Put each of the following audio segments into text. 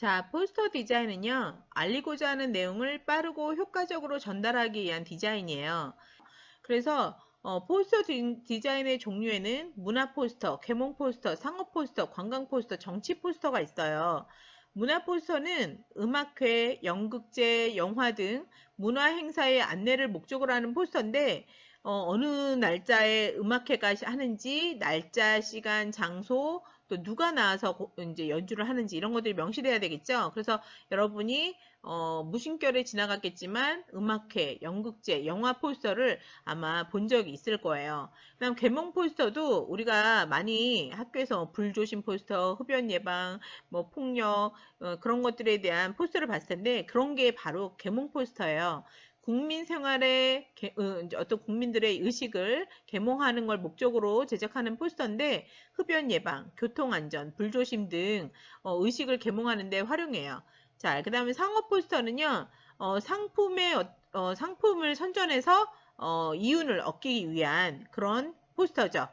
자, 포스터 디자인은요, 알리고자 하는 내용을 빠르고 효과적으로 전달하기 위한 디자인이에요. 그래서 포스터 디자인의 종류에는 문화 포스터, 계몽 포스터, 상업 포스터, 관광 포스터, 정치 포스터가 있어요. 문화 포스터는 음악회, 연극제, 영화 등 문화 행사의 안내를 목적으로 하는 포스터인데 어느 날짜에 음악회가 하는지, 날짜, 시간, 장소, 또 누가 나와서 이제 연주를 하는지 이런 것들이 명시돼야 되겠죠. 그래서 여러분이 무심결에 지나갔겠지만 음악회, 연극제, 영화 포스터를 아마 본 적이 있을 거예요. 그다음 계몽 포스터도 우리가 많이 학교에서 불조심 포스터, 흡연 예방, 뭐 폭력 그런 것들에 대한 포스터를 봤을 텐데 그런 게 바로 계몽 포스터예요. 국민 생활에 어떤 국민들의 의식을 계몽하는 걸 목적으로 제작하는 포스터인데 흡연 예방, 교통 안전, 불조심 등 의식을 계몽하는 데 활용해요. 자, 그 다음에 상업 포스터는요, 상품을 선전해서 이윤을 얻기 위한 그런 포스터죠.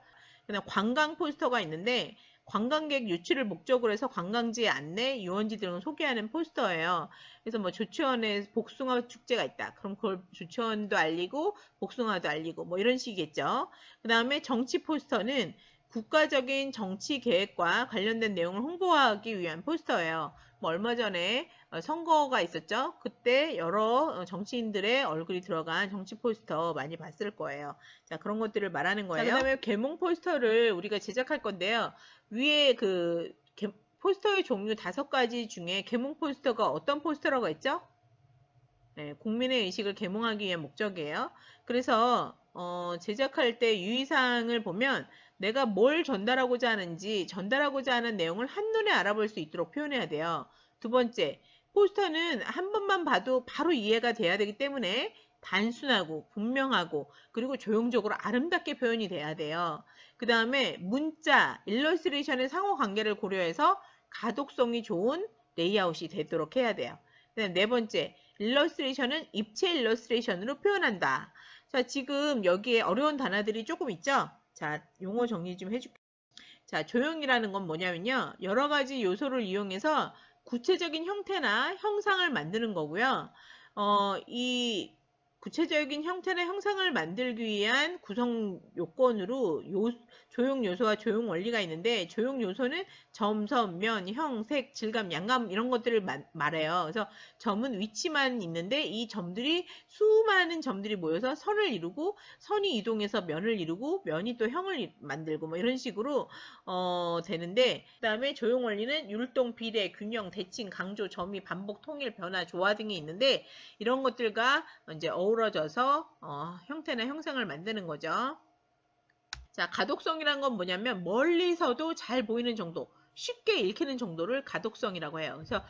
그다음 관광 포스터가 있는데 관광객 유치를 목적으로 해서 관광지 안내, 유원지 등을 소개하는 포스터예요. 그래서 뭐 조치원에 복숭아 축제가 있다. 그럼 그걸 조치원도 알리고 복숭아도 알리고 뭐 이런 식이겠죠. 그 다음에 정치 포스터는 국가적인 정치 계획과 관련된 내용을 홍보하기 위한 포스터예요. 뭐 얼마 전에 선거가 있었죠. 그때 여러 정치인들의 얼굴이 들어간 정치 포스터 많이 봤을 거예요. 자, 그런 것들을 말하는 자, 거예요. 그다음에 그다음에 계몽 포스터를 우리가 제작할 건데요. 위에 포스터의 종류 5가지 중에 계몽 포스터가 어떤 포스터라고 했죠? 네, 국민의 의식을 계몽하기 위한 목적이에요. 그래서 제작할 때 유의사항을 보면 내가 뭘 전달하고자 하는지 전달하고자 하는 내용을 한눈에 알아볼 수 있도록 표현해야 돼요. 두 번째, 포스터는 한 번만 봐도 바로 이해가 돼야 되기 때문에 단순하고 분명하고 그리고 조형적으로 아름답게 표현이 돼야 돼요. 그 다음에 문자, 일러스트레이션의 상호관계를 고려해서 가독성이 좋은 레이아웃이 되도록 해야 돼요. 네 번째, 일러스트레이션은 입체 일러스트레이션으로 표현한다. 자, 지금 여기에 어려운 단어들이 조금 있죠? 자, 용어 정리 좀 해줄게요. 자, 조형이라는 건 뭐냐면요. 여러 가지 요소를 이용해서 구체적인 형태나 형상을 만드는 거고요. 이 구체적인 형태나 형상을 만들기 위한 구성 요건으로 조형 요소와 조형 원리가 있는데 조형 요소는 점, 선, 면, 형, 색, 질감, 양감 이런 것들을 말해요. 그래서 점은 위치만 있는데 이 점들이 수많은 점들이 모여서 선을 이루고 선이 이동해서 면을 이루고 면이 또 형을 만들고 뭐 이런 식으로 되는데 그다음에 조형 원리는 율동, 비례, 균형, 대칭, 강조, 점이, 반복, 통일, 변화, 조화 등이 있는데 이런 것들과 이제 어우러져서 형태나 형상을 만드는 거죠. 자, 가독성이란 건 뭐냐면 멀리서도 잘 보이는 정도, 쉽게 읽히는 정도를 가독성이라고 해요. 그래서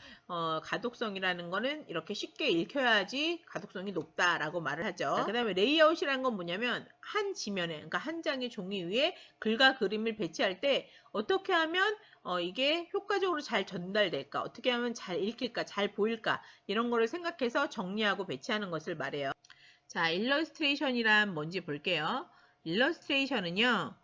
가독성이라는 거는 이렇게 쉽게 읽혀야지 가독성이 높다라고 말을 하죠. 그 다음에 레이아웃이라는 건 뭐냐면 한 지면에, 그러니까 한 장의 종이 위에 글과 그림을 배치할 때 어떻게 하면 이게 효과적으로 잘 전달될까, 어떻게 하면 잘 읽힐까, 잘 보일까 이런 거를 생각해서 정리하고 배치하는 것을 말해요. 자, 일러스트레이션이란 뭔지 볼게요. 일러스트레이션은요,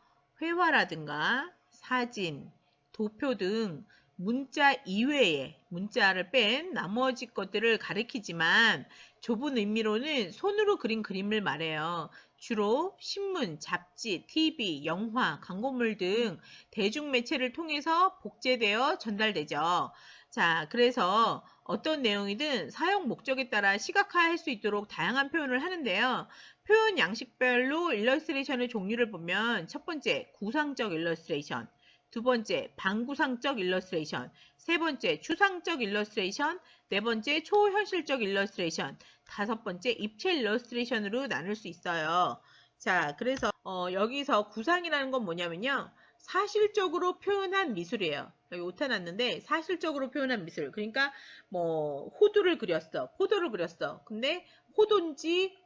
회화라든가 사진, 도표 등 문자 이외에 문자를 뺀 나머지 것들을 가리키지만 좁은 의미로는 손으로 그린 그림을 말해요. 주로 신문, 잡지, TV, 영화, 광고물 등 대중매체를 통해서 복제되어 전달되죠. 자, 그래서 어떤 내용이든 사용 목적에 따라 시각화할 수 있도록 다양한 표현을 하는데요. 표현 양식별로 일러스트레이션의 종류를 보면 첫 번째, 구상적 일러스트레이션, 두 번째, 반구상적 일러스트레이션, 세 번째, 추상적 일러스트레이션, 네 번째, 초현실적 일러스트레이션, 다섯 번째, 입체 일러스트레이션으로 나눌 수 있어요. 자, 그래서 여기서 구상이라는 건 뭐냐면요. 사실적으로 표현한 미술이에요. 여기 오타 났는데 사실적으로 표현한 미술. 그러니까 뭐 호두를 그렸어. 포도를 그렸어. 근데 호두인지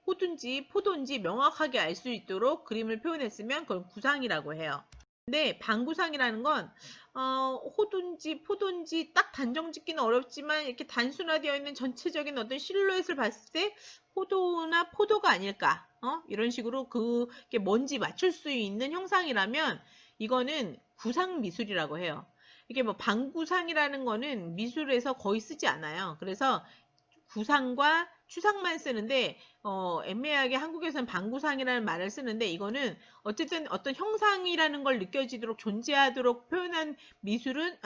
포도인지 명확하게 알 수 있도록 그림을 표현했으면 그걸 구상이라고 해요. 근데 반구상이라는 건 호두인지 포도인지 딱 단정 짓기는 어렵지만 이렇게 단순화되어 있는 전체적인 어떤 실루엣을 봤을 때 호두나 포도가 아닐까 이런 식으로 그게 뭔지 맞출 수 있는 형상이라면 이거는 구상 미술이라고 해요. 이게 뭐 방구상이라는 거는 미술에서 거의 쓰지 않아요. 그래서 구상과 추상만 쓰는데 애매하게 한국에서는 방구상이라는 말을 쓰는데 이거는 어쨌든 어떤 형상이라는 걸 느껴지도록 존재하도록 표현한 미술은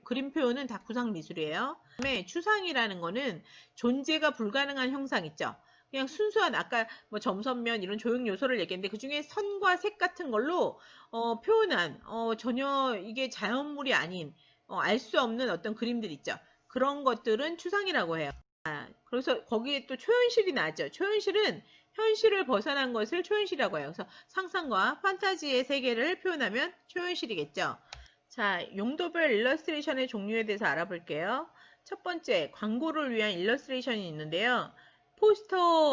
그림 표현은 다 구상 미술이에요. 그다음에 추상이라는 거는 존재가 불가능한 형상 있죠. 그냥 순수한 아까 뭐 점선면 이런 조형 요소를 얘기했는데 그 중에 선과 색 같은 걸로 표현한 전혀 이게 자연물이 아닌 알 수 없는 어떤 그림들 있죠. 그런 것들은 추상이라고 해요. 그래서 거기에 또 초현실이 나죠. 초현실은 현실을 벗어난 것을 초현실이라고 해요. 그래서 상상과 판타지의 세계를 표현하면 초현실이겠죠. 자, 용도별 일러스트레이션의 종류에 대해서 알아볼게요. 첫 번째, 광고를 위한 일러스트레이션이 있는데요.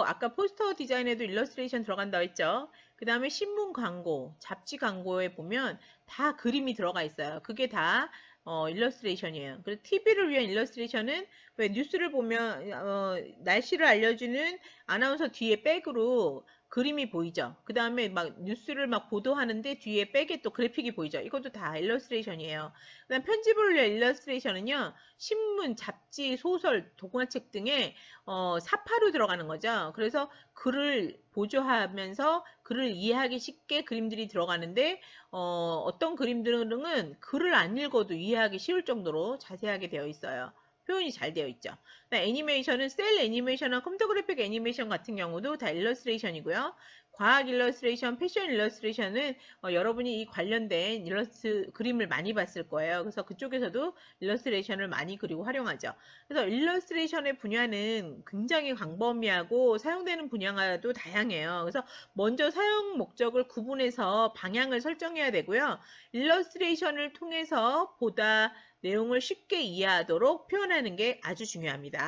아까 포스터 디자인에도 일러스트레이션 들어간다고 했죠. 그 다음에 신문 광고, 잡지 광고에 보면 다 그림이 들어가 있어요. 그게 다 일러스트레이션이에요. 그리고 TV를 위한 일러스트레이션은 왜 뉴스를 보면 날씨를 알려주는 아나운서 뒤에 백으로 그림이 보이죠. 그 다음에 막 뉴스를 막 보도하는데 뒤에 백에 또 그래픽이 보이죠. 이것도 다 일러스트레이션이에요. 그 다음 편집을 위한 일러스트레이션은요. 신문, 잡지, 소설, 동화책 등에 사파로 들어가는 거죠. 그래서 글을 보조하면서 글을 이해하기 쉽게 그림들이 들어가는데 어떤 그림들은 글을 안 읽어도 이해하기 쉬울 정도로 자세하게 되어 있어요. 표현이 잘 되어 있죠. 애니메이션은 셀 애니메이션과 컴퓨터 그래픽 애니메이션 같은 경우도 다 일러스트레이션이고요. 과학 일러스트레이션, 패션 일러스트레이션은 여러분이 이 관련된 그림을 많이 봤을 거예요. 그래서 그쪽에서도 일러스트레이션을 많이 그리고 활용하죠. 그래서 일러스트레이션의 분야는 굉장히 광범위하고 사용되는 분야도 다양해요. 그래서 먼저 사용 목적을 구분해서 방향을 설정해야 되고요. 일러스트레이션을 통해서 보다 내용을 쉽게 이해하도록 표현하는 게 아주 중요합니다.